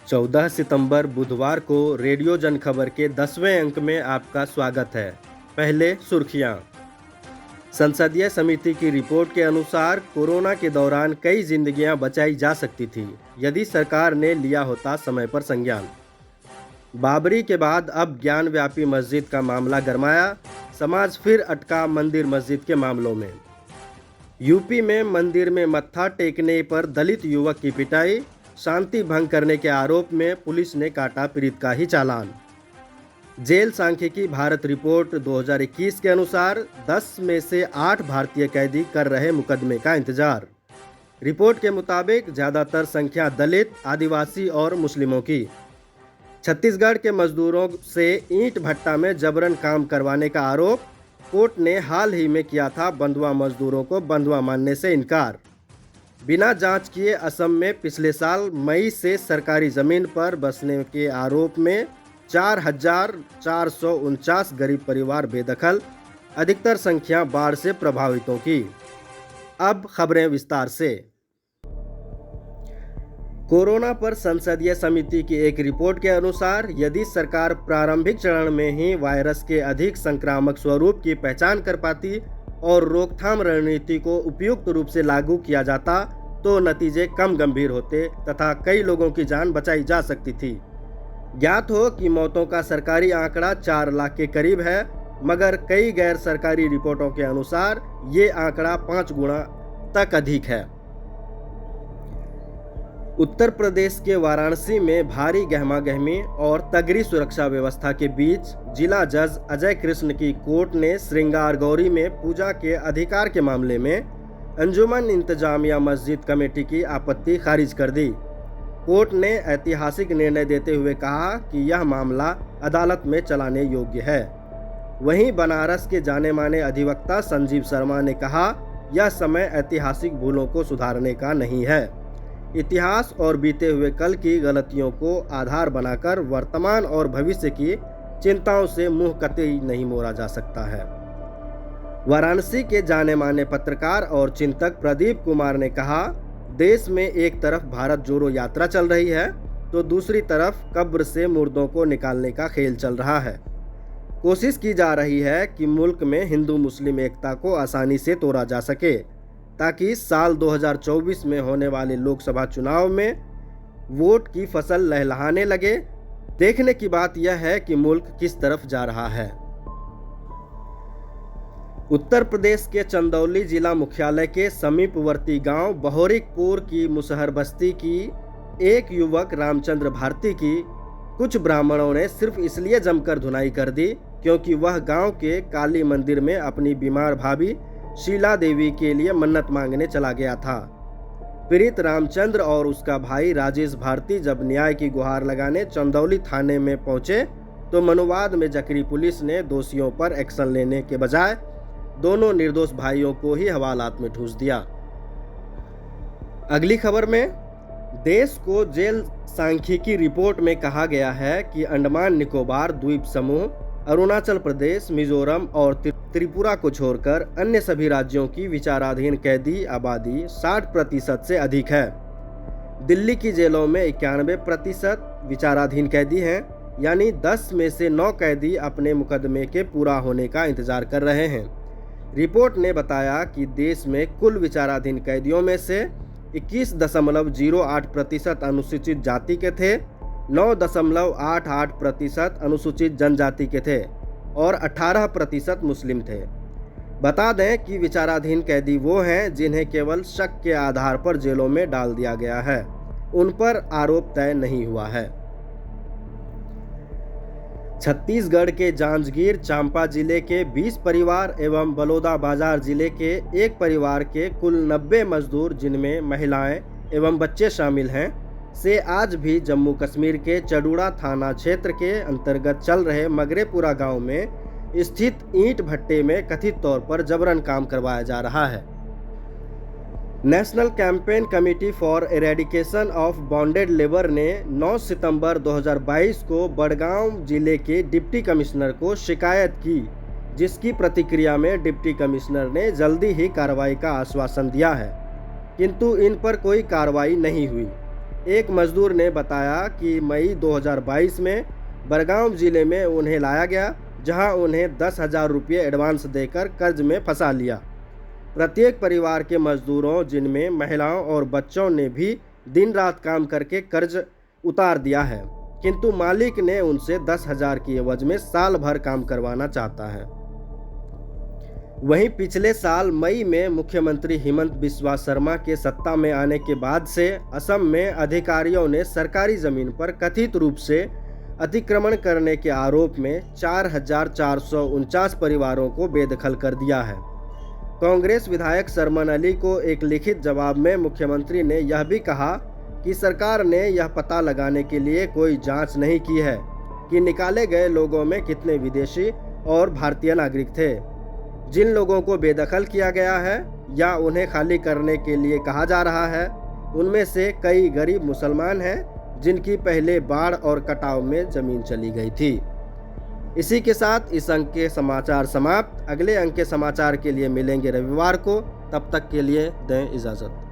14 सितंबर बुधवार को रेडियो जनखबर के 10वें अंक में आपका स्वागत है। पहले सुर्खियां। संसदीय समिति की रिपोर्ट के अनुसार कोरोना के दौरान कई जिंदगियां बचाई जा सकती थी यदि सरकार ने लिया होता समय पर संज्ञान। बाबरी के बाद अब ज्ञानव्यापी मस्जिद का मामला गरमाया, समाज फिर अटका मंदिर मस्जिद के मामलों में। यूपी में मंदिर में मत्था टेकने पर दलित युवक की पिटाई, शांति भंग करने के आरोप में पुलिस ने काटा पीड़ित का ही चालान। जेल सांख्यिकी भारत रिपोर्ट 2021 के अनुसार 10 में से 8 भारतीय कैदी कर रहे मुकदमे का इंतजार। रिपोर्ट के मुताबिक ज़्यादातर संख्या दलित, आदिवासी और मुस्लिमों की। छत्तीसगढ़ के मजदूरों से ईंट भट्टा में जबरन काम करवाने का आरोप, कोर्ट ने हाल ही में किया था बंधुआ मजदूरों को बंधुआ मानने से इनकार। बिना जांच किए असम में पिछले साल मई से सरकारी ज़मीन पर बसने के आरोप में 4,449 गरीब परिवार बेदखल, अधिकतर संख्या बाढ़ से प्रभावितों की। अब खबरें विस्तार से। कोरोना पर संसदीय समिति की एक रिपोर्ट के अनुसार यदि सरकार प्रारंभिक चरण में ही वायरस के अधिक संक्रामक स्वरूप की पहचान कर पाती और रोकथाम रणनीति को उपयुक्त रूप से लागू किया जाता तो नतीजे कम गंभीर होते तथा कई लोगों की जान बचाई जा सकती थी। ज्ञात हो कि मौतों का सरकारी आंकड़ा 4 लाख के करीब है, मगर कई गैर सरकारी रिपोर्टों के अनुसार ये आंकड़ा 5 गुना तक अधिक है। उत्तर प्रदेश के वाराणसी में भारी गहमागहमी और तगड़ी सुरक्षा व्यवस्था के बीच जिला जज अजय कृष्ण की कोर्ट ने श्रृंगार गौरी में पूजा के अधिकार के मामले में अंजुमन इंतजामिया मस्जिद कमेटी की आपत्ति खारिज कर दी। कोर्ट ने ऐतिहासिक निर्णय देते हुए कहा कि यह मामला अदालत में चलाने योग्य है। वहीं बनारस के जाने माने अधिवक्ता संजीव शर्मा ने कहा, यह समय ऐतिहासिक भूलों को सुधारने का नहीं है। इतिहास और बीते हुए कल की गलतियों को आधार बनाकर वर्तमान और भविष्य की चिंताओं से मुंह कतई नहीं मोड़ा जा सकता है। वाराणसी के जाने माने पत्रकार और चिंतक प्रदीप कुमार ने कहा, देश में एक तरफ भारत जोड़ो यात्रा चल रही है तो दूसरी तरफ कब्र से मुर्दों को निकालने का खेल चल रहा है। कोशिश की जा रही है कि मुल्क में हिंदू मुस्लिम एकता को आसानी से तोड़ा जा सके ताकि साल 2024 में होने वाले लोकसभा चुनाव में वोट की फसल लहलहाने लगे। देखने की बात यह है कि मुल्क किस तरफ जा रहा है। उत्तर प्रदेश के चंदौली जिला मुख्यालय के समीपवर्ती गांव बहोरिकपुर की मुसहर बस्ती की एक युवक रामचंद्र भारती की कुछ ब्राह्मणों ने सिर्फ इसलिए जमकर धुनाई कर दी क्योंकि वह गांव के काली मंदिर में अपनी बीमार भाभी शीला देवी के लिए मन्नत मांगने चला गया था। पीड़ित रामचंद्र और उसका भाई राजेश भारती जब न्याय की गुहार लगाने चंदौली थाने में पहुंचे तो मनुवाद में जकरी पुलिस ने दोषियों पर एक्शन लेने के बजाय दोनों निर्दोष भाइयों को ही हवालात में ठूस दिया। अगली खबर में, देश को जेल सांख्यिकी रिपोर्ट में कहा गया है कि अंडमान निकोबार द्वीप समूह, अरुणाचल प्रदेश, मिजोरम और त्रिपुरा को छोड़कर अन्य सभी राज्यों की विचाराधीन कैदी आबादी 60% से अधिक है। दिल्ली की जेलों में 91% विचाराधीन कैदी हैं, यानी 10 में से 9 कैदी अपने मुकदमे के पूरा होने का इंतजार कर रहे हैं। रिपोर्ट ने बताया कि देश में कुल विचाराधीन कैदियों में से 21.08% अनुसूचित जाति के थे, 9.88% अनुसूचित जनजाति के थे और 18% मुस्लिम थे। बता दें कि विचाराधीन कैदी वो हैं जिन्हें केवल शक के आधार पर जेलों में डाल दिया गया है, उन पर आरोप तय नहीं हुआ है। छत्तीसगढ़ के जांजगीर चांपा जिले के 20 परिवार एवं बलौदाबाजार जिले के एक परिवार के कुल 90 मजदूर, जिनमें महिलाएं एवं बच्चे शामिल हैं, से आज भी जम्मू कश्मीर के चडूड़ा थाना क्षेत्र के अंतर्गत चल रहे मगरेपुरा गांव में स्थित ईंट भट्टे में कथित तौर पर जबरन काम करवाया जा रहा है। National campaign committee for eradication of bonded labour ने 9 सितंबर 2022 को बड़गांव जिले के डिप्टी कमिश्नर को शिकायत की, जिसकी प्रतिक्रिया में डिप्टी कमिश्नर ने जल्दी ही कार्रवाई का आश्वासन दिया है, किंतु इन पर कोई कार्रवाई नहीं हुई। एक मजदूर ने बताया कि मई 2022 में बड़गांव जिले में उन्हें लाया गया, जहां उन्हें 10,000 रुपये एडवांस देकर कर्ज में फंसा लिया। प्रत्येक परिवार के मजदूरों, जिनमें महिलाओं और बच्चों ने भी दिन रात काम करके कर्ज उतार दिया है, किंतु मालिक ने उनसे 10,000 की एवज में साल भर काम करवाना चाहता है। वहीं पिछले साल मई में मुख्यमंत्री हिमंत बिस्वा शर्मा के सत्ता में आने के बाद से असम में अधिकारियों ने सरकारी जमीन पर कथित रूप से अतिक्रमण करने के आरोप में 4,449 परिवारों को बेदखल कर दिया है। कांग्रेस विधायक सरमन अली को एक लिखित जवाब में मुख्यमंत्री ने यह भी कहा कि सरकार ने यह पता लगाने के लिए कोई जांच नहीं की है कि निकाले गए लोगों में कितने विदेशी और भारतीय नागरिक थे। जिन लोगों को बेदखल किया गया है या उन्हें खाली करने के लिए कहा जा रहा है, उनमें से कई गरीब मुसलमान हैं जिनकी पहले बाढ़ और कटाव में जमीन चली गई थी। इसी के साथ इस अंक के समाचार समाप्त। अगले अंक के समाचार के लिए मिलेंगे रविवार को। तब तक के लिए दें इजाज़त।